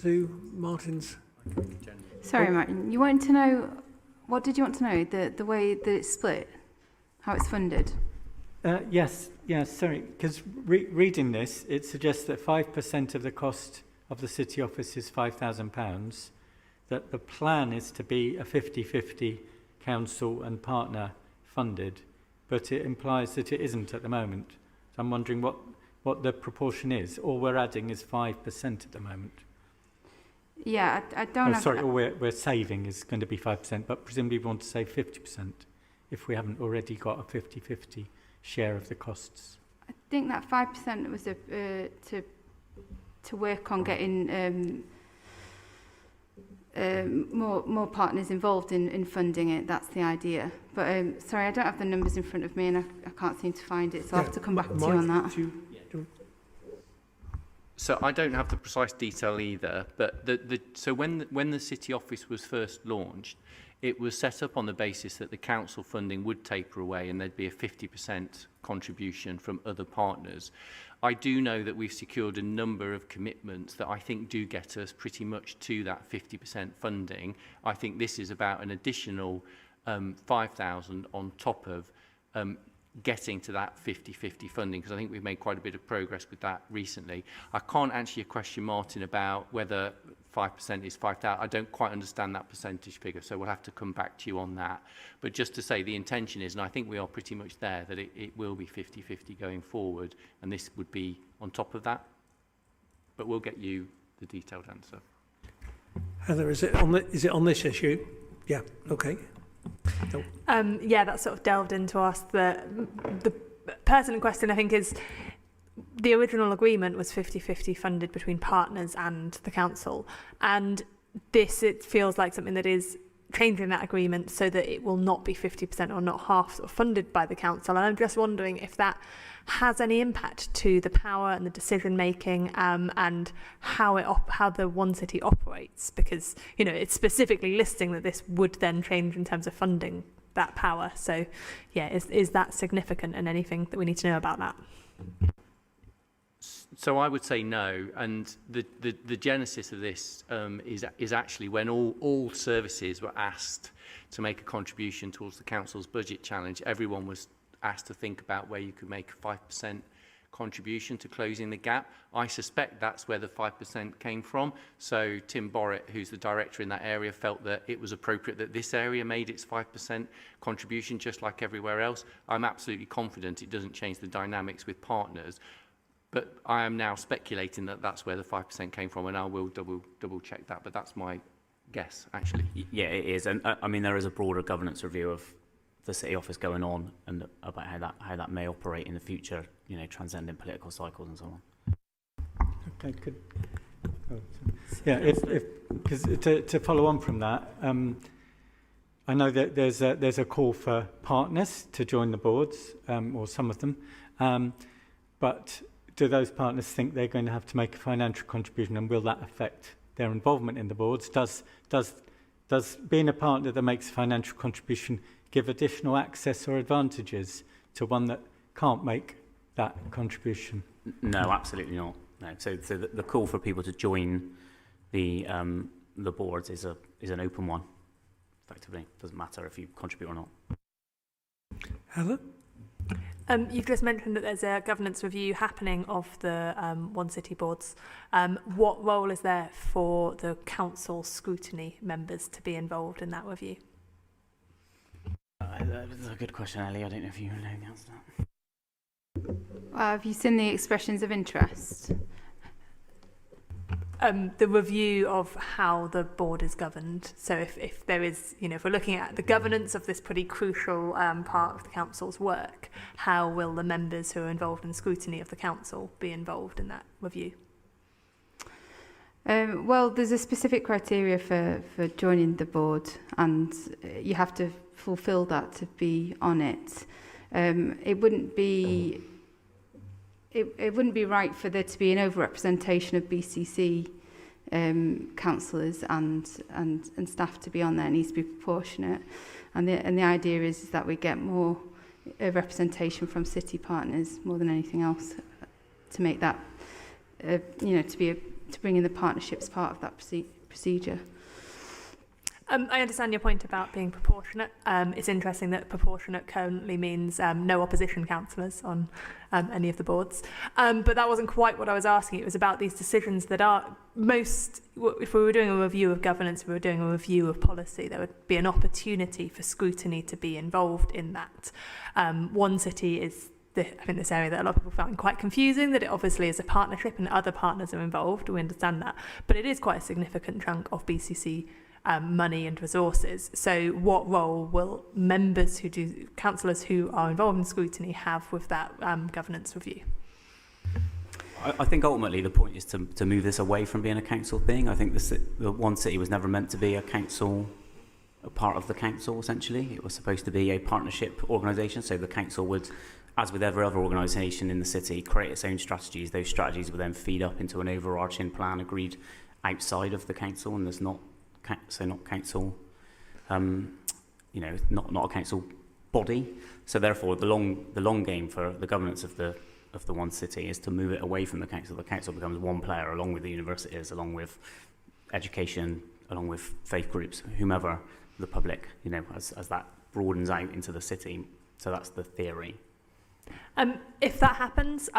to Martin's? Sorry, Martin. You wanted to know, what did you want to know? The way that it's split, how it's funded. Yes. Sorry, because reading this, it suggests that 5% of the cost of the city office is £5,000. That the plan is to be a 50-50 council and partner funded, but it implies that it isn't at the moment. So I'm wondering what the proportion is. All we're adding is 5% at the moment. Yeah, I don't have... Sorry, all we're saving is going to be 5%, but presumably we want to save 50% if we haven't already got a 50-50 share of the costs. I think that 5% was to work on getting more partners involved in funding it. That's the idea. But sorry, I don't have the numbers in front of me, and I can't seem to find it, so I'll have to come back to you on that. So I don't have the precise detail either, but so when the city office was first launched, it was set up on the basis that the council funding would taper away and there'd be a 50% contribution from other partners. I do know that we've secured a number of commitments that I think do get us pretty much to that 50% funding. I think this is about an additional 5,000 on top of getting to that 50-50 funding, because I think we've made quite a bit of progress with that recently. I can't answer your question, Martin, about whether 5% is 5,000. I don't quite understand that percentage figure, so we'll have to come back to you on that. But just to say the intention is, and I think we are pretty much there, that it will be 50-50 going forward, and this would be on top of that. But we'll get you the detailed answer. Heather, is it on this issue? Yeah, okay. No. Yeah, that sort of delved into us. The person in question, I think, is the original agreement was 50-50 funded between partners and the council, and this, it feels like something that is changing that agreement so that it will not be 50% or not half sort of funded by the council. And I'm just wondering if that has any impact to the power and the decision making, and how the One City operates, because it's specifically listing that this would then change in terms of funding that power. So yeah, is that significant, and anything that we need to know about that? So I would say no, and the genesis of this is actually when all services were asked to make a contribution towards the council's budget challenge. Everyone was asked to think about where you could make a 5% contribution to closing the gap. I suspect that's where the 5% came from. So Tim Borrett, who's the director in that area, felt that it was appropriate that this area made its 5% contribution just like everywhere else. I'm absolutely confident it doesn't change the dynamics with partners. But I am now speculating that that's where the 5% came from, and I will double check that. But that's my guess, actually. Yeah, it is, and I mean there is a broader governance review of the city office going on, and about how that may operate in the future. Transcending political cycles and so on. Okay, good. Yeah, because to follow on from that, I know that there's a call for partners to join the boards, or some of them, but do those partners think they're going to have to make a financial contribution, and will that affect their involvement in the boards? Does being a partner that makes a financial contribution give additional access or advantages to one that can't make that contribution? No, absolutely not. No. So the call for people to join the boards is an open one. Effectively, doesn't matter if you contribute or not. Heather? You've just mentioned that there's a governance review happening of the One City boards. What role is there for the council scrutiny members to be involved in that review? That's a good question, Ellie. I don't know if you know the answer to that. Have you seen the expressions of interest? The review of how the board is governed. So if there is, if we're looking at the governance of this pretty crucial part of the council's work, how will the members who are involved in scrutiny of the council be involved in that review? Well, there's a specific criteria for joining the board, and you have to fulfil that to be on it. It wouldn't be right for there to be an overrepresentation of BCC councillors and staff to be on there. It needs to be proportionate, and the idea is that we get more representation from city partners more than anything else to make that to be bring in the partnerships part of that procedure. I understand your point about being proportionate. It's interesting that proportionate currently means no opposition councillors on any of the boards. But that wasn't quite what I was asking. It was about these decisions that are most, if we were doing a review of governance, if we were doing a review of policy, there would be an opportunity for scrutiny to be involved in that. One City is, I think, this area that a lot of people found quite confusing, that it obviously is a partnership and other partners are involved. We understand that. But it is quite a significant chunk of BCC money and resources. So what role will councillors who are involved in scrutiny have with that governance review? I think ultimately the point is to move this away from being a council thing. I think the One City was never meant to be a part of the council, essentially. It was supposed to be a partnership organisation, so the council would, as with every other organisation in the city, create its own strategies. Those strategies would then feed up into an overarching plan agreed outside of the council, and there's not council, not a council body. So therefore, the long game for the governance of the One City is to move it away from the council. The council becomes one player, along with the universities, along with education, along with faith groups, whomever, the public. As that broadens out into the city. So that's the theory. If that happens,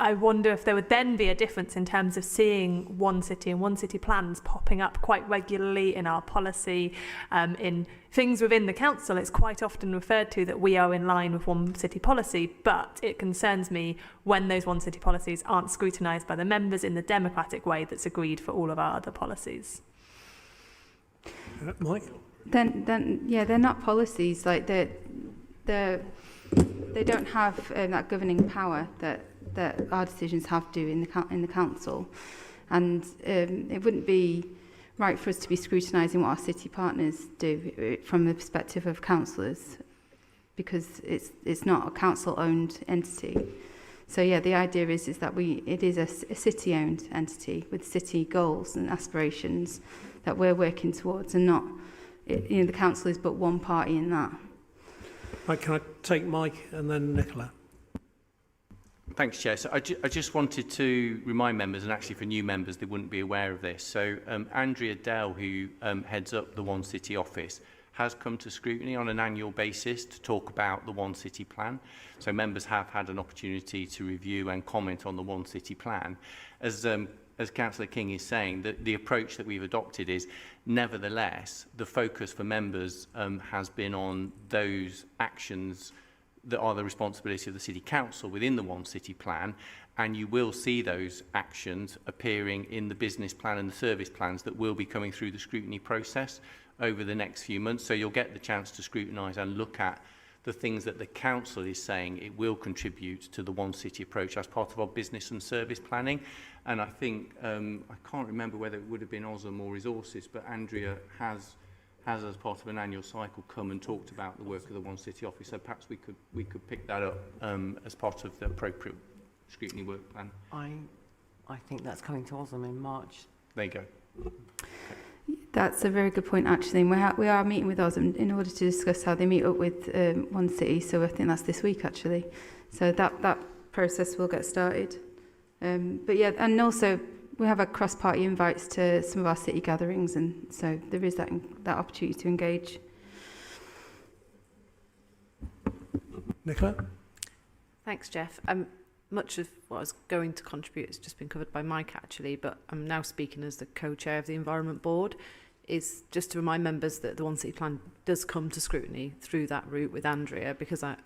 I wonder if there would then be a difference in terms of seeing One City and One City plans popping up quite regularly in our policy, in things within the council. It's quite often referred to that we are in line with One City policy, but it concerns me when those One City policies aren't scrutinised by the members in the democratic way that's agreed for all of our other policies. Mike? Then they're not policies. Like they don't have that governing power that our decisions have to in the council, and it wouldn't be right for us to be scrutinising what our city partners do from the perspective of councillors, because it's not a council-owned entity. So the idea is that it is a city-owned entity with city goals and aspirations that we're working towards, and not the council is but one party in that. Right, can I take Mike and then Nicola? Thanks, Chair. So I just wanted to remind members, and actually for new members, they wouldn't be aware of this. So Andrea Dell, who heads up the One City office, has come to scrutiny on an annual basis to talk about the One City plan. So members have had an opportunity to review and comment on the One City plan. As Councillor King is saying, the approach that we've adopted is, nevertheless, the focus for members has been on those actions that are the responsibility of the City Council within the One City plan, and you will see those actions appearing in the business plan and the service plans that will be coming through the scrutiny process over the next few months. So you'll get the chance to scrutinise and look at the things that the Council is saying it will contribute to the One City approach as part of our business and service planning. And I think, I can't remember whether it would have been Osm or Resources, but Andrea has as part of an annual cycle come and talked about the work of the One City office. So perhaps we could pick that up as part of the appropriate scrutiny work plan. I think that's coming to Osm in March. There you go. That's a very good point, actually. And we are meeting with Osm in order to discuss how they meet up with One City. So I think that's this week, actually. So that process will get started. But and also we have a cross-party invites to some of our city gatherings, and so there is that opportunity to engage. Nicola? Thanks, Jeff. Much of what I was going to contribute has just been covered by Mike, actually, but I'm now speaking as the co-chair of the Environment Board. Is just to remind members that the One City plan does come to scrutiny through that route with Andrea, because I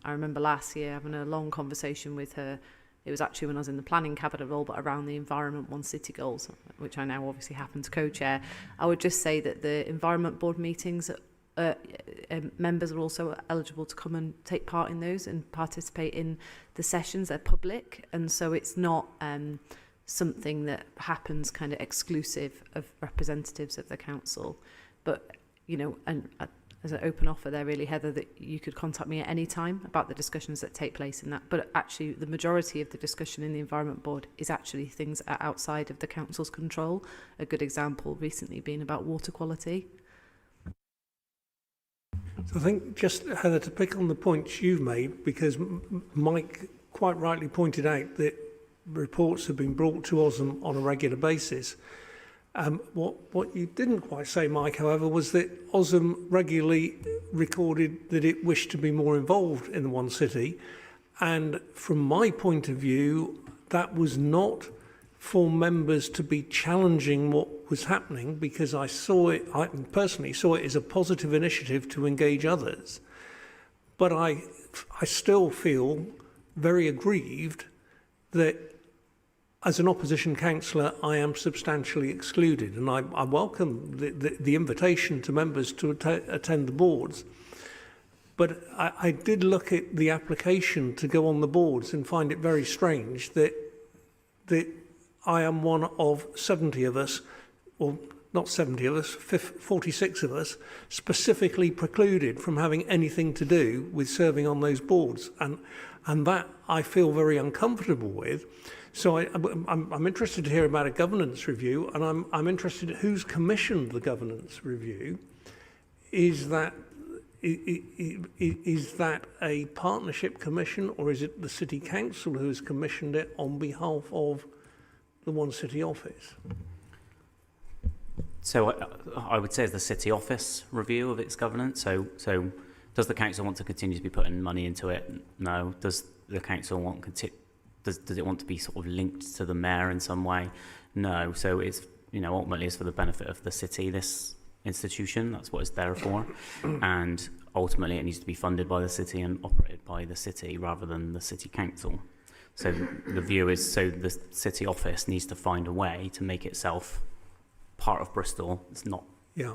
remember last year having a long conversation with her. It was actually when I was in the planning cabinet role, but around the Environment One City goals, which I now obviously happen to co-chair. I would just say that the Environment Board meetings, members are also eligible to come and take part in those and participate in the sessions. They're public, and so it's not something that happens kind of exclusive of representatives of the council. But, and as an open offer there, really, Heather, that you could contact me at any time about the discussions that take place in that. But actually, the majority of the discussion in the Environment Board is actually things that are outside of the council's control. A good example recently being about water quality. So I think, just, Heather, to pick on the points you've made, because Mike quite rightly pointed out that reports have been brought to Osm on a regular basis. What you didn't quite say, Mike, however, was that Osm regularly recorded that it wished to be more involved in the One City. And from my point of view, that was not for members to be challenging what was happening, because I personally saw it as a positive initiative to engage others. But I still feel very aggrieved that as an opposition councillor, I am substantially excluded, and I welcome the invitation to members to attend the boards. But I did look at the application to go on the boards and find it very strange that I am one of 70 of us, or not 70 of us, 46 of us, specifically precluded from having anything to do with serving on those boards. And that I feel very uncomfortable with. So I'm interested to hear about a governance review, and I'm interested in who's commissioned the governance review. Is that a partnership commission, or is it the City Council who has commissioned it on behalf of the One City office? So I would say it's the City Office review of its governance. So does the council want to continue to be putting money into it? No. Does the council want does it want to be sort of linked to the mayor in some way? No. So it's, you know, ultimately it's for the benefit of the city, this institution. That's what it's there for. And ultimately it needs to be funded by the city and operated by the city rather than the City Council. So the view is, so the City Office needs to find a way to make itself part of Bristol. It's not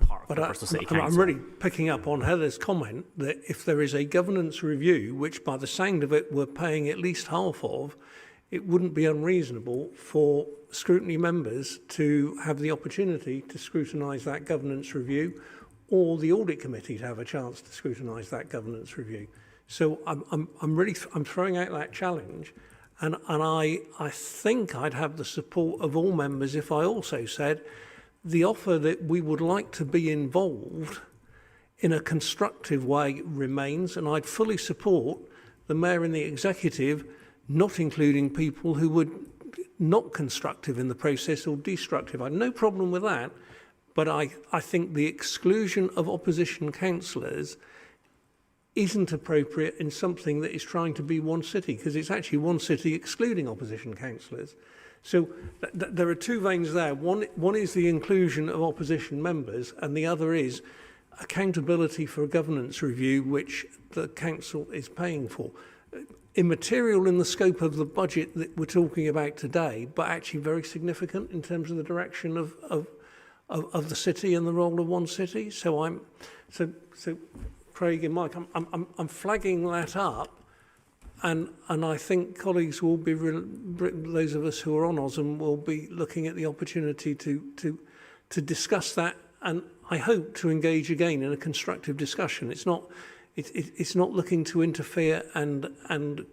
part of the Bristol City Council. I'm really picking up on Heather's comment that if there is a governance review, which by the sound of it we're paying at least half of, it wouldn't be unreasonable for scrutiny members to have the opportunity to scrutinise that governance review, or the audit committee to have a chance to scrutinise that governance review. So I'm throwing out that challenge, and I think I'd have the support of all members if I also said the offer that we would like to be involved in a constructive way remains, and I'd fully support the mayor and the executive not including people who were not constructive in the process or destructive. I have no problem with that, but I think the exclusion of opposition councillors isn't appropriate in something that is trying to be One City, because it's actually One City excluding opposition councillors. So there are two veins there. One is the inclusion of opposition members, and the other is accountability for a governance review, which the council is paying for. Immaterial in the scope of the budget that we're talking about today, but actually very significant in terms of the direction of the city and the role of One City. So Craig and Mike, I'm flagging that up, and I think colleagues will be, those of us who are on Osm will be looking at the opportunity to discuss that, and I hope to engage again in a constructive discussion. It's not looking to interfere and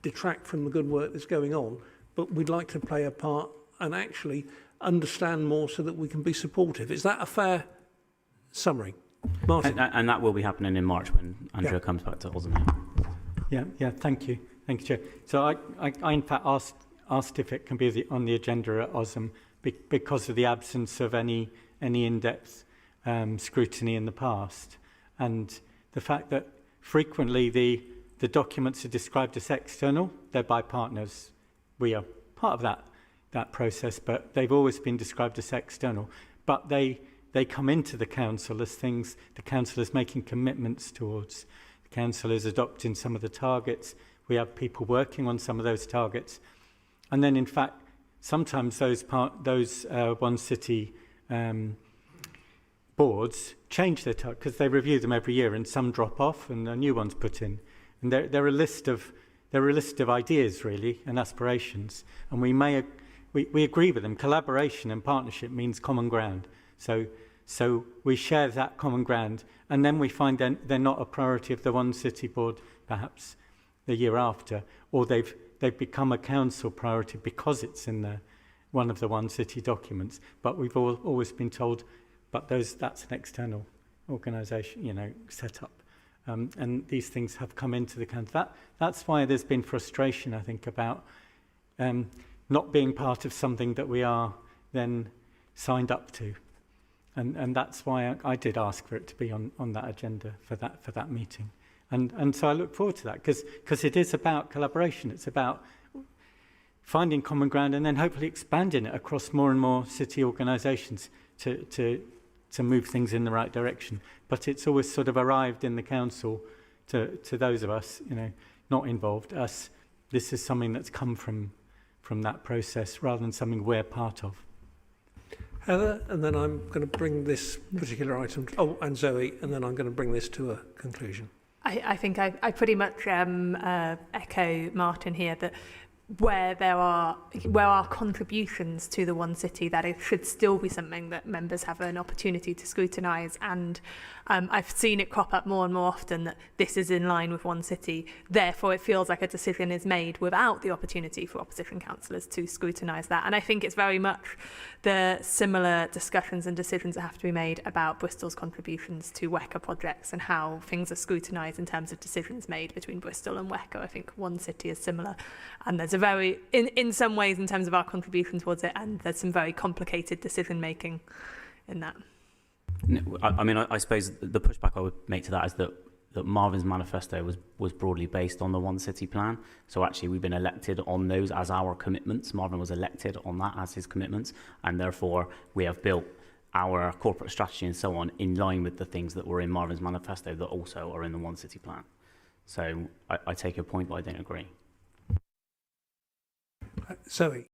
detract from the good work that's going on, but we'd like to play a part and actually understand more so that we can be supportive. Is that a fair summary? Martin? And that will be happening in March when Andrea comes back to Osm. Yeah, thank you, Chair. So I in fact asked if it can be on the agenda at Osm because of the absence of any in-depth scrutiny in the past, and the fact that frequently the documents are described as external. They're by partners. We are part of that process, but they've always been described as external. But they come into the council as things the council is making commitments towards. The council is adopting some of the targets. We have people working on some of those targets, and then in fact sometimes those One City boards change their target because they review them every year, and some drop off and a new one's put in. And they're a list of ideas really and aspirations, and we agree with them. Collaboration and partnership means common ground. So we share that common ground, and then we find they're not a priority of the One City board perhaps the year after, or they've become a council priority because it's in one of the One City documents. But we've always been told, but that's an external organisation, set up. And these things have come into the council. That's why there's been frustration, I think, about not being part of something that we are then signed up to. And that's why I did ask for it to be on that agenda for that meeting. And so I look forward to that, because it is about collaboration. It's about finding common ground and then hopefully expanding it across more and more city organisations to move things in the right direction. But it's always sort of arrived in the council to those of us, not involved, us. This is something that's come from that process rather than something we're part of. Heather, and then I'm going to bring this particular item, and Zoe, and then I'm going to bring this to a conclusion. I think I pretty much echo Martin here, that where our contributions to the One City, that it should still be something that members have an opportunity to scrutinise. And I've seen it crop up more and more often that this is in line with One City, therefore it feels like a decision is made without the opportunity for opposition councillors to scrutinise that. And I think it's very much the similar discussions and decisions that have to be made about Bristol's contributions to WECA projects and how things are scrutinised in terms of decisions made between Bristol and WECA. I think One City is similar, and there's a very, in some ways, in terms of our contribution towards it, and there's some very complicated decision making in that. I suppose the pushback I would make to that is that Marvin's manifesto was broadly based on the One City plan. So actually we've been elected on those as our commitments. Marvin was elected on that as his commitments, and therefore we have built our corporate strategy and so on in line with the things that were in Marvin's manifesto that also are in the One City plan. So I take your point, but I don't agree. Zoe.